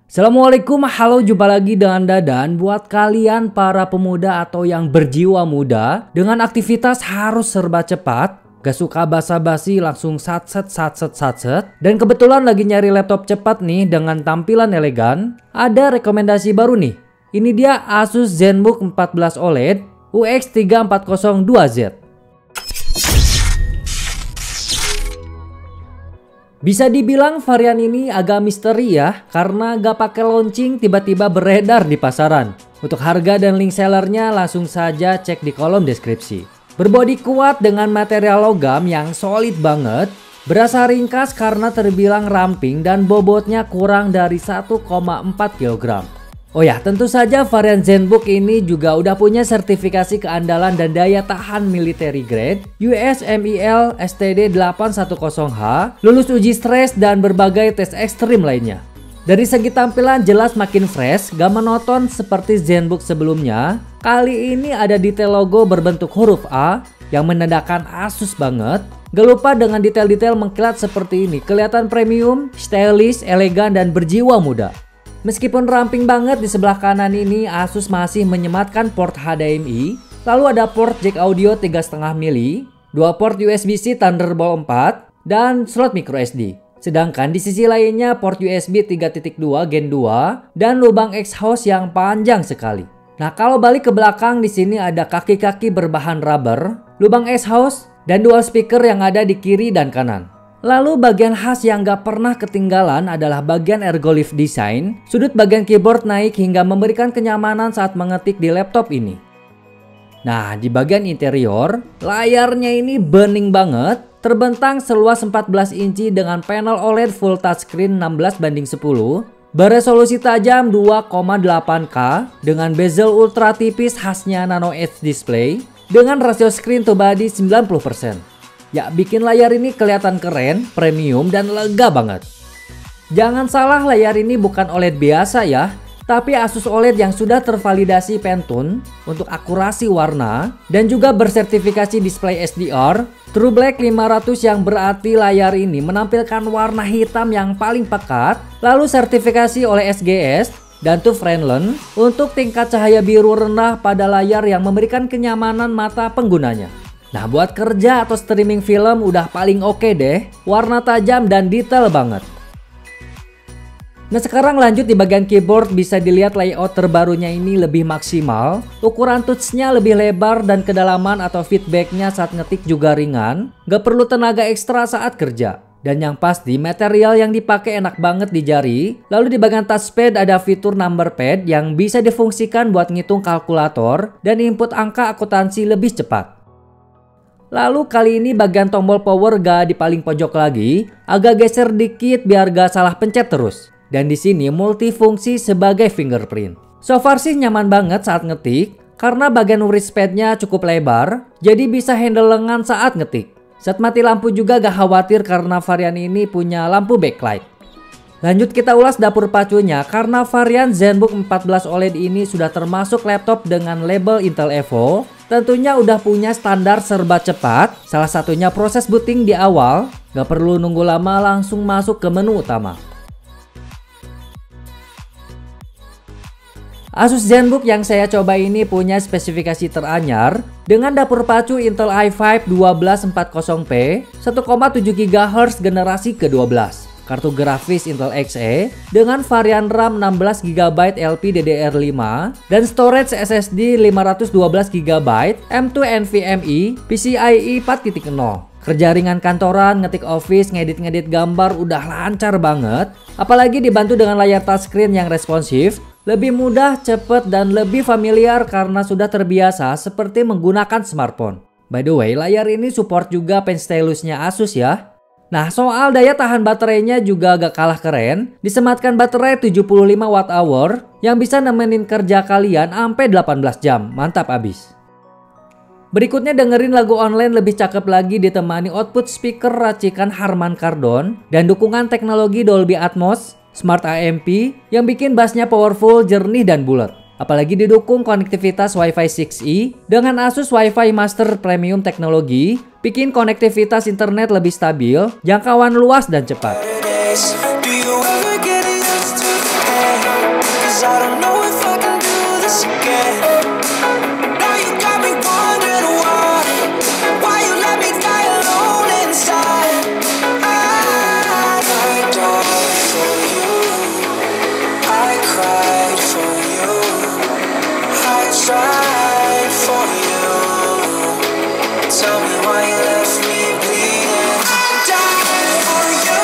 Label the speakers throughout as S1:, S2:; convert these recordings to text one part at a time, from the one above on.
S1: Assalamualaikum, halo, jumpa lagi dengan Dadan. Buat kalian para pemuda atau yang berjiwa muda dengan aktivitas harus serba cepat, gak suka basa-basi, langsung satset, dan kebetulan lagi nyari laptop cepat nih dengan tampilan elegan, ada rekomendasi baru nih. Ini dia Asus ZenBook 14 OLED UX3402Z. Bisa dibilang varian ini agak misteri ya, karena gak pakai launching tiba-tiba beredar di pasaran. Untuk harga dan link sellernya langsung saja cek di kolom deskripsi. Berbodi kuat dengan material logam yang solid banget, berasa ringkas karena terbilang ramping dan bobotnya kurang dari 1,4 kg. Oh ya, tentu saja varian ZenBook ini juga udah punya sertifikasi keandalan dan daya tahan military grade USMIL STD 810H, lulus uji stres dan berbagai tes ekstrim lainnya. Dari segi tampilan jelas makin fresh, gak monoton seperti ZenBook sebelumnya. Kali ini ada detail logo berbentuk huruf A yang menandakan Asus banget. Gak lupa dengan detail-detail mengkilat seperti ini, kelihatan premium, stylish, elegan dan berjiwa muda. Meskipun ramping banget, di sebelah kanan ini Asus masih menyematkan port HDMI, lalu ada port jack audio 3,5 mili, 2 port USB-C Thunderbolt 4, dan slot microSD. Sedangkan di sisi lainnya port USB 3.2 Gen 2 dan lubang exhaust yang panjang sekali. Nah, kalau balik ke belakang di sini ada kaki-kaki berbahan rubber, lubang exhaust, dan dual speaker yang ada di kiri dan kanan. Lalu bagian khas yang gak pernah ketinggalan adalah bagian ergolift design. Sudut bagian keyboard naik hingga memberikan kenyamanan saat mengetik di laptop ini. Nah, di bagian interior, layarnya ini bening banget. Terbentang seluas 14 inci dengan panel OLED full touchscreen 16:10. Beresolusi tajam 2,8K dengan bezel ultra tipis khasnya Nano Edge display dengan rasio screen to body 90%. Ya, bikin layar ini kelihatan keren, premium, dan lega banget. Jangan salah, layar ini bukan OLED biasa ya, tapi Asus OLED yang sudah tervalidasi Pantone untuk akurasi warna dan juga bersertifikasi display SDR True Black 500 yang berarti layar ini menampilkan warna hitam yang paling pekat, lalu sertifikasi oleh SGS dan TÜV Rheinland untuk tingkat cahaya biru rendah pada layar yang memberikan kenyamanan mata penggunanya. Nah, buat kerja atau streaming film udah paling oke deh, warna tajam dan detail banget. Nah, sekarang lanjut di bagian keyboard, bisa dilihat layout terbarunya ini lebih maksimal. Ukuran touchnya lebih lebar dan kedalaman atau feedbacknya saat ngetik juga ringan. Gak perlu tenaga ekstra saat kerja. Dan yang pasti material yang dipakai enak banget di jari. Lalu di bagian touchpad ada fitur number pad yang bisa difungsikan buat ngitung kalkulator dan input angka akuntansi lebih cepat. Lalu kali ini bagian tombol power gak di paling pojok lagi, agak geser dikit biar gak salah pencet terus. Dan di sini multifungsi sebagai fingerprint. So far sih nyaman banget saat ngetik, karena bagian wristpadnya cukup lebar, jadi bisa handle lengan saat ngetik. Saat mati lampu juga gak khawatir karena varian ini punya lampu backlight. Lanjut kita ulas dapur pacunya, karena varian ZenBook 14 OLED ini sudah termasuk laptop dengan label Intel Evo. Tentunya udah punya standar serba cepat, salah satunya proses booting di awal, gak perlu nunggu lama langsung masuk ke menu utama. Asus ZenBook yang saya coba ini punya spesifikasi teranyar dengan dapur pacu Intel i5 1240p 1,7 GHz generasi ke-12. Kartu grafis Intel Xe dengan varian RAM 16GB LPDDR5 dan storage SSD 512GB M2 NVMe PCIe 4.0. Kerja ringan kantoran, ngetik office, ngedit gambar udah lancar banget. Apalagi dibantu dengan layar touchscreen yang responsif, lebih mudah, cepet, dan lebih familiar karena sudah terbiasa seperti menggunakan smartphone. By the way, layar ini support juga pen stylusnya Asus ya. Nah, soal daya tahan baterainya juga gak kalah keren. Disematkan baterai 75 Wh yang bisa nemenin kerja kalian sampai 18 jam. Mantap abis. Berikutnya dengerin lagu online lebih cakep lagi ditemani output speaker racikan Harman Kardon dan dukungan teknologi Dolby Atmos, Smart AMP yang bikin bassnya powerful, jernih, dan bulat. Apalagi didukung konektivitas Wi-Fi 6E dengan Asus Wi-Fi Master Premium teknologi, bikin konektivitas internet lebih stabil, jangkauan luas dan cepat.
S2: 'cause I don't know if I can do this again. Now you got me wondering why you let me die alone inside. I died for you, I cried for you, I tried for you. Tell me why you left me bleeding. I died for you,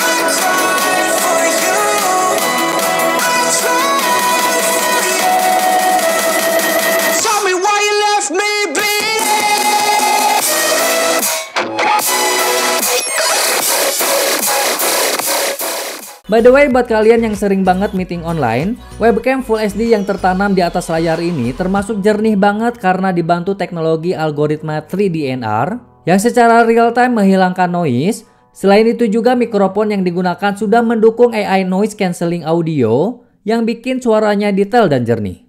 S2: I cried for you, I tried for you. Tell me why you left me bleeding.
S1: By the way, buat kalian yang sering banget meeting online, webcam Full HD yang tertanam di atas layar ini termasuk jernih banget karena dibantu teknologi algoritma 3D NR yang secara real time menghilangkan noise. Selain itu juga mikrofon yang digunakan sudah mendukung AI noise cancelling audio yang bikin suaranya detail dan jernih.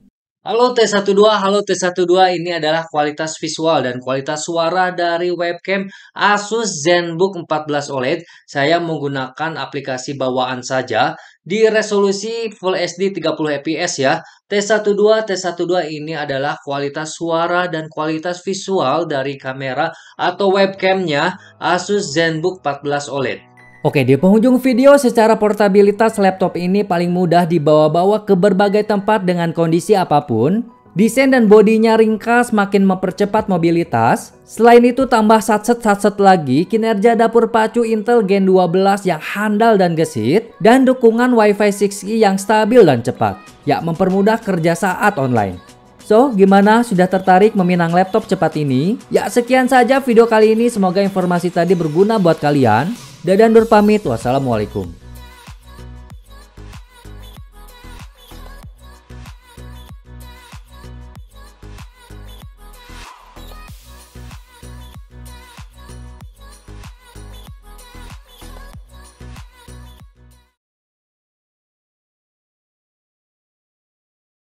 S1: Halo T12, halo T12, ini adalah kualitas visual dan kualitas suara dari webcam Asus ZenBook 14 OLED. Saya menggunakan aplikasi bawaan saja di resolusi Full HD 30 fps ya. T12 ini adalah kualitas suara dan kualitas visual dari kamera atau webcamnya Asus ZenBook 14 OLED. Oke, di penghujung video, secara portabilitas laptop ini paling mudah dibawa-bawa ke berbagai tempat dengan kondisi apapun. Desain dan bodinya ringkas makin mempercepat mobilitas. Selain itu tambah satset lagi kinerja dapur pacu Intel Gen 12 yang handal dan gesit. Dan dukungan Wi-Fi 6E yang stabil dan cepat. Ya, mempermudah kerja saat online. So, gimana? Sudah tertarik meminang laptop cepat ini? Ya, sekian saja video kali ini. Semoga informasi tadi berguna buat kalian. Dadan berpamit, wassalamualaikum.